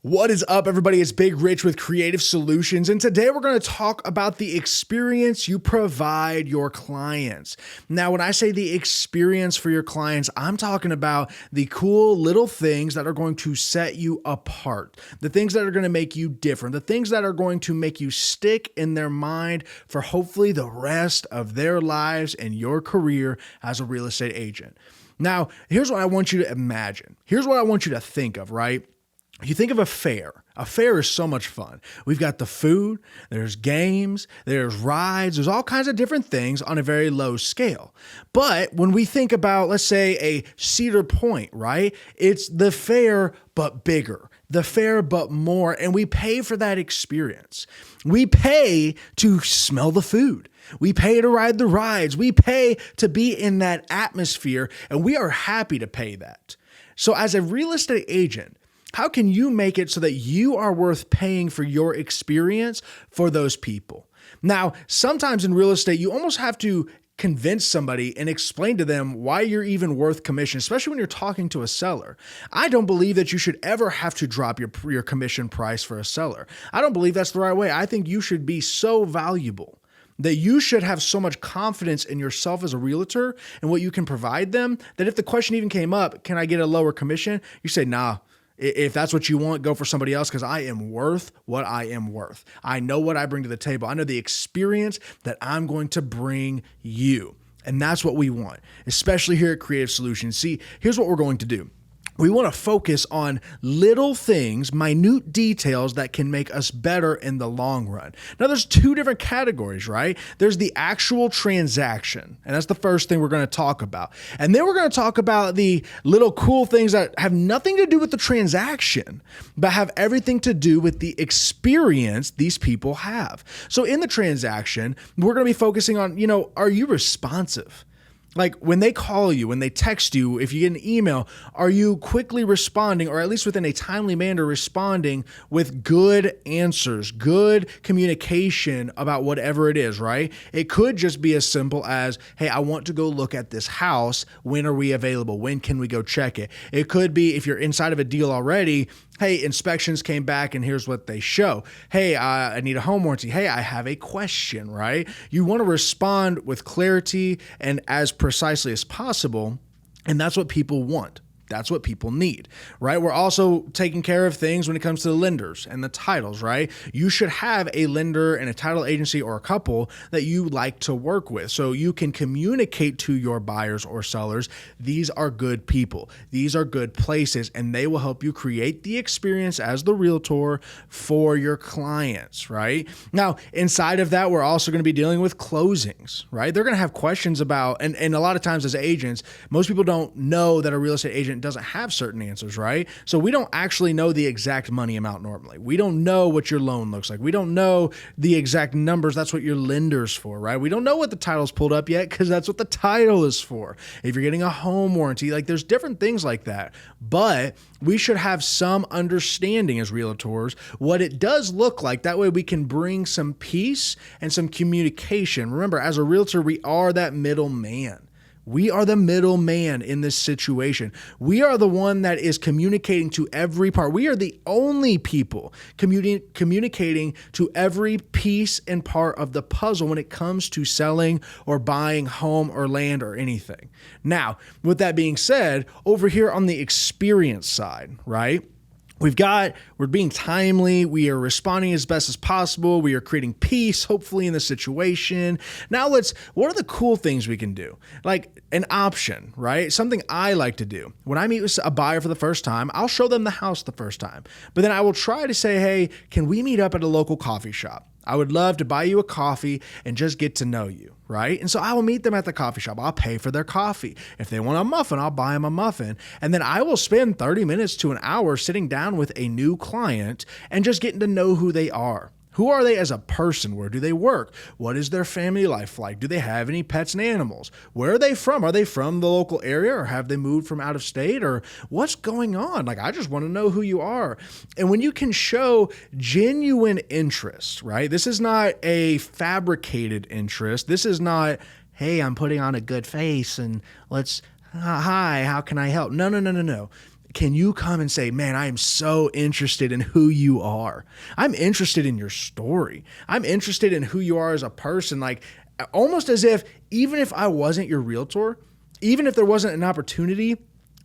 What is up, everybody? It's Big Rich with Creative Solutions, and today we're going to talk about the experience you provide your clients. Now, when I say the experience for your clients, I'm talking about the cool little things that are going to set you apart, the things that are going to make you different, the things that are going to make you stick in their mind for hopefully the rest of their lives and your career as a real estate agent. Now, here's what I want you to imagine. Here's what I want you to think of, right? You think of a fair. A fair is so much fun. We've got the food, there's games, there's rides, there's all kinds of different things on a very low scale. But when we think about, let's say, a Cedar Point, right? It's the fair, but bigger. The fair, but more. And we pay for that experience. We pay to smell the food. We pay to ride the rides. We pay to be in that atmosphere, and we are happy to pay that. So as a real estate agent, how can you make it so that you are worth paying for your experience for those people? Now, sometimes in real estate, you almost have to convince somebody and explain to them why you're even worth commission, especially when you're talking to a seller. I don't believe that you should ever have to drop your commission price for a seller. I don't believe that's the right way. I think you should be so valuable that you should have so much confidence in yourself as a realtor and what you can provide them that if the question even came up, can I get a lower commission? You say, nah. If that's what you want, go for somebody else because I am worth what I am worth. I know what I bring to the table. I know the experience that I'm going to bring you. And that's what we want, especially here at Creative Solutions. See, here's what we're going to do. We want to focus on little things, minute details that can make us better in the long run. Now, there's two different categories, right? There's the actual transaction, and that's the first thing we're going to talk about. And then we're going to talk about the little cool things that have nothing to do with the transaction, but have everything to do with the experience these people have. So in the transaction, we're going to be focusing on, are you responsive? Like when they call you, when they text you, if you get an email, are you quickly responding or at least within a timely manner responding with good answers, good communication about whatever it is, right? It could just be as simple as, hey, I want to go look at this house. When are we available? When can we go check it? It could be if you're inside of a deal already, hey, inspections came back and here's what they show. Hey, I need a home warranty. Hey, I have a question, right? You want to respond with clarity and as precisely as possible. And that's what people want. That's what people need, right? We're also taking care of things when it comes to the lenders and the titles, right? You should have a lender and a title agency or a couple that you like to work with so you can communicate to your buyers or sellers, these are good people, these are good places, and they will help you create the experience as the realtor for your clients, right? Now, inside of that, we're also going to be dealing with closings, right? They're going to have questions about, and a lot of times as agents, most people don't know that a real estate agent doesn't have certain answers, right? So we don't actually know the exact money amount normally. We don't know what your loan looks like. We don't know the exact numbers. That's what your lender's for, right? We don't know what the title's pulled up yet because that's what the title is for. If you're getting a home warranty, like there's different things like that. But we should have some understanding as realtors what it does look like. That way we can bring some peace and some communication. Remember, as a realtor, we are that middleman. We are the middleman in this situation. We are the one that is communicating to every part. We are the only people communicating to every piece and part of the puzzle when it comes to selling or buying home or land or anything. Now, with that being said, over here on the experience side, right? We're being timely. We are responding as best as possible. We are creating peace, hopefully, in the situation. Now what are the cool things we can do? Like an option, right? Something I like to do. When I meet with a buyer for the first time, I'll show them the house the first time. But then I will try to say, hey, can we meet up at a local coffee shop? I would love to buy you a coffee and just get to know you, right? And so I will meet them at the coffee shop. I'll pay for their coffee. If they want a muffin, I'll buy them a muffin. And then I will spend 30 minutes to an hour sitting down with a new client and just getting to know who they are. Who are they as a person? Where do they work? What is their family life like? Do they have any pets and animals? Where are they from? Are they from the local area or have they moved from out of state or what's going on? Like, I just want to know who you are. And when you can show genuine interest, right? This is not a fabricated interest. This is not, hey, I'm putting on a good face and hi, how can I help? No. can you come and say, man, I am so interested in who you are. I'm interested in your story. I'm interested in who you are as a person. Like almost as if, even if I wasn't your realtor, even if there wasn't an opportunity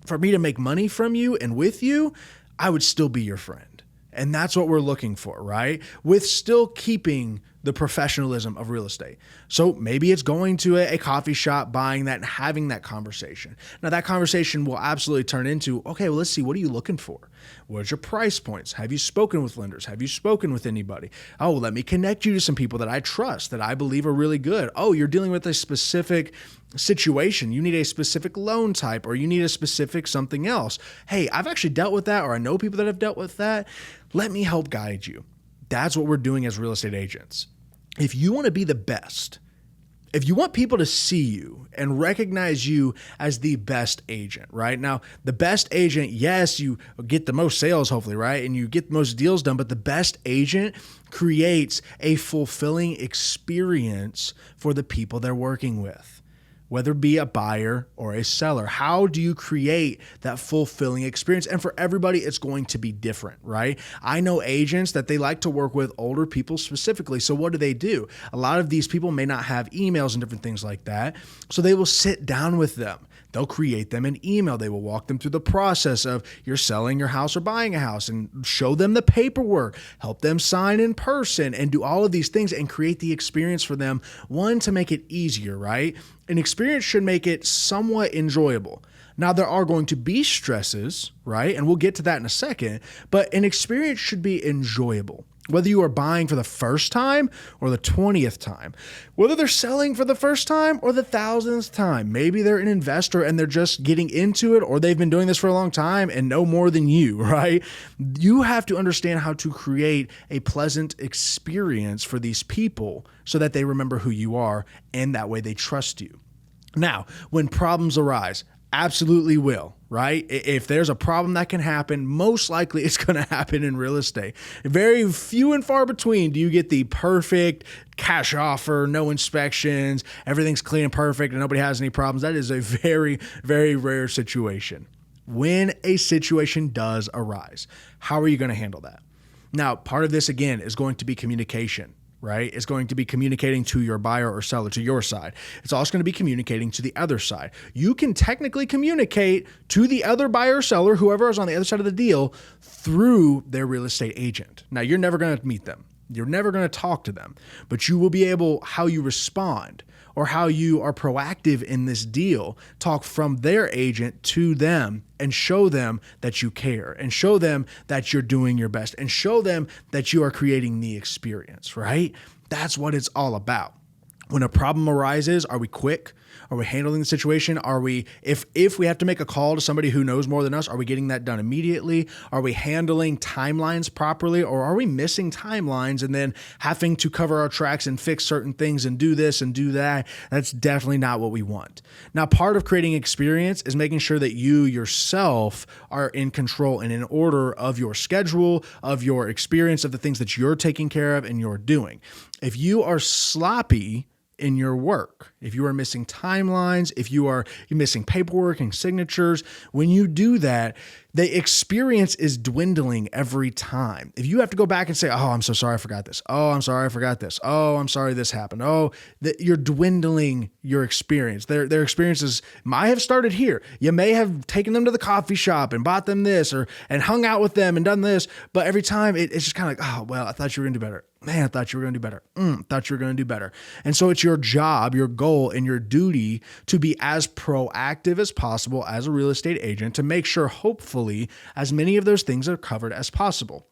for me to make money from you and with you, I would still be your friend. And that's what we're looking for, right? With still keeping the professionalism of real estate. So maybe it's going to a coffee shop, buying that and having that conversation. Now that conversation will absolutely turn into, okay, well, let's see, what are you looking for? What's your price points? Have you spoken with lenders? Have you spoken with anybody? Oh, let me connect you to some people that I trust, that I believe are really good. Oh, you're dealing with a specific situation. You need a specific loan type, or you need a specific something else. Hey, I've actually dealt with that, or I know people that have dealt with that. Let me help guide you. That's what we're doing as real estate agents. If you want to be the best, if you want people to see you and recognize you as the best agent, right? Now, the best agent, yes, you get the most sales, hopefully, right? And you get the most deals done, but the best agent creates a fulfilling experience for the people they're working with, whether it be a buyer or a seller. How do you create that fulfilling experience? And for everybody, it's going to be different, right? I know agents that they like to work with older people specifically. So what do? A lot of these people may not have emails and different things like that. So they will sit down with them. They'll create them an email. They will walk them through the process of you're selling your house or buying a house, and show them the paperwork, help them sign in person, and do all of these things and create the experience for them. One, to make it easier, right? An experience should make it somewhat enjoyable. Now, there are going to be stresses, right? And we'll get to that in a second, but an experience should be enjoyable. Whether you are buying for the first time or the 20th time, whether they're selling for the first time or the 1,000th time, maybe they're an investor and they're just getting into it, or they've been doing this for a long time and know more than you, right? You have to understand how to create a pleasant experience for these people so that they remember who you are, and that way they trust you. Now, when problems arise, absolutely will, right? If there's a problem that can happen, most likely it's going to happen in real estate. Very few and far between do you get the perfect cash offer, no inspections, everything's clean and perfect, and nobody has any problems. That is a very, very rare situation. When a situation does arise, how are you going to handle that? Now, part of this, again, is going to be communication. Right? It's going to be communicating to your buyer or seller, to your side. It's also going to be communicating to the other side. You can technically communicate to the other buyer or seller, whoever is on the other side of the deal, through their real estate agent. Now, you're never going to meet them. You're never going to talk to them, but you will be able, how you respond or how you are proactive in this deal, talk from their agent to them and show them that you care, and show them that you're doing your best, and show them that you are creating the experience, right? That's what it's all about. When a problem arises, are we quick? Are we handling the situation? Are we, if we have to make a call to somebody who knows more than us, are we getting that done immediately? Are we handling timelines properly, or are we missing timelines and then having to cover our tracks and fix certain things and do this and do that? That's definitely not what we want. Now, part of creating experience is making sure that you yourself are in control and in order of your schedule, of your experience, of the things that you're taking care of and you're doing. If you are sloppy in your work, if you are missing timelines, if you're missing paperwork and signatures, when you do that, the experience is dwindling every time. If you have to go back and say, oh, I'm so sorry I forgot this. Oh, I'm sorry I forgot this. Oh, I'm sorry this happened. Oh, you're dwindling your experience. Their experiences might have started here. You may have taken them to the coffee shop and bought them this, and hung out with them and done this, but every time it's just kind of like, oh, well, I thought you were going to do better. Man, I thought you were going to do better. Thought you were going to do better. And so it's your job, your goal, and your duty to be as proactive as possible as a real estate agent to make sure, hopefully, as many of those things are covered as possible.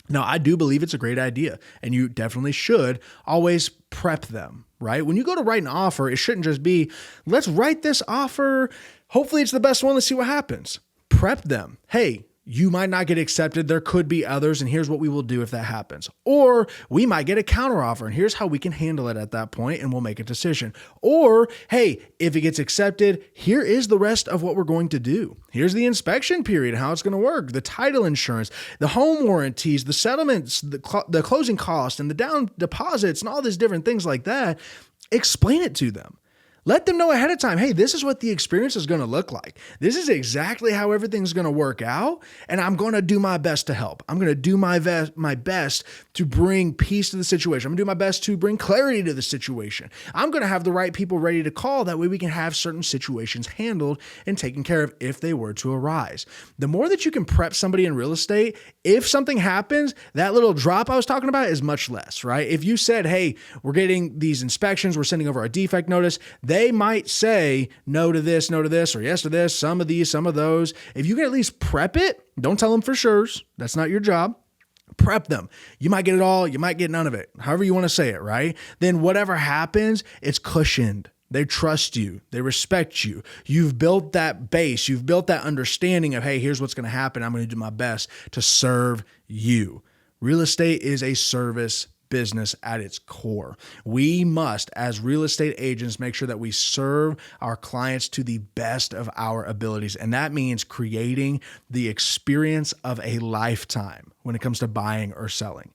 Now, I do believe it's a great idea, and you definitely should always prep them, right? When you go to write an offer, it shouldn't just be, let's write this offer. Hopefully it's the best one. Let's see what happens. Prep them. Hey, you might not get accepted. There could be others, and here's what we will do if that happens. Or we might get a counteroffer, and here's how we can handle it at that point, and we'll make a decision. Or, hey, if it gets accepted, here is the rest of what we're going to do. Here's the inspection period, how it's going to work, the title insurance, the home warranties, the settlements, the closing costs, and the down deposits, and all these different things like that. Explain it to them. Let them know ahead of time, hey, this is what the experience is going to look like. This is exactly how everything's going to work out, and I'm going to do my best to help. I'm going to do my best to bring peace to the situation. I'm going to do my best to bring clarity to the situation. I'm going to have the right people ready to call. That way we can have certain situations handled and taken care of if they were to arise. The more that you can prep somebody in real estate, if something happens, that little drop I was talking about is much less, right? If you said, hey, we're getting these inspections, we're sending over a defect notice, they might say no to this, or yes to this, some of these, some of those. If you can at least prep it, don't tell them for sure. That's not your job. Prep them. You might get it all. You might get none of it. However you want to say it, right? Then whatever happens, it's cushioned. They trust you. They respect you. You've built that base. You've built that understanding of, hey, here's what's going to happen. I'm going to do my best to serve you. Real estate is a service business at its core. We must, as real estate agents, make sure that we serve our clients to the best of our abilities. And that means creating the experience of a lifetime when it comes to buying or selling.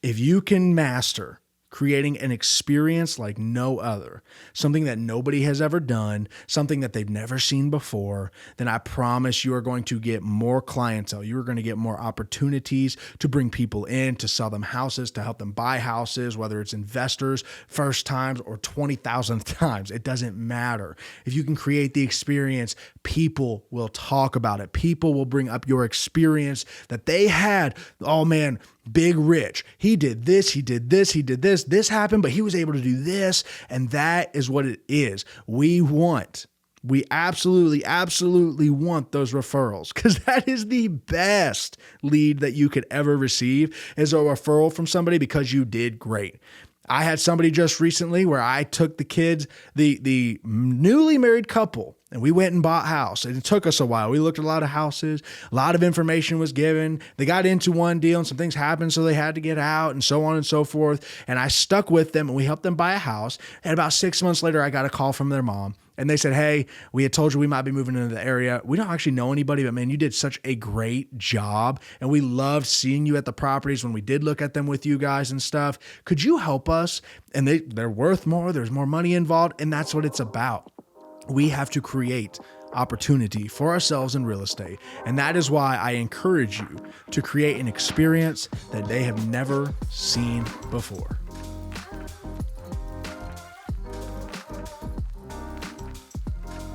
If you can master creating an experience like no other, something that nobody has ever done, something that they've never seen before, then I promise you are going to get more clientele. You are going to get more opportunities to bring people in, to sell them houses, to help them buy houses, whether it's investors, first times, or 20,000th times. It doesn't matter. If you can create the experience, people will talk about it. People will bring up your experience that they had. Oh man, Big Rich, he did this, he did this, he did this, this happened, but he was able to do this. And that is what it is. We absolutely want those referrals, because that is the best lead that you could ever receive, is a referral from somebody because you did great. I had somebody just recently where I took the kids, the newly married couple, and we went and bought a house. And it took us a while. We looked at a lot of houses. A lot of information was given. They got into one deal and some things happened, so they had to get out and so on and so forth. And I stuck with them and we helped them buy a house. And about 6 months later, I got a call from their mom. And they said, hey, we had told you we might be moving into the area. We don't actually know anybody, but man, you did such a great job. And we loved seeing you at the properties when we did look at them with you guys and stuff. Could you help us? And they're worth more. There's more money involved. And that's what it's about. We have to create opportunity for ourselves in real estate. And that is why I encourage you to create an experience that they have never seen before.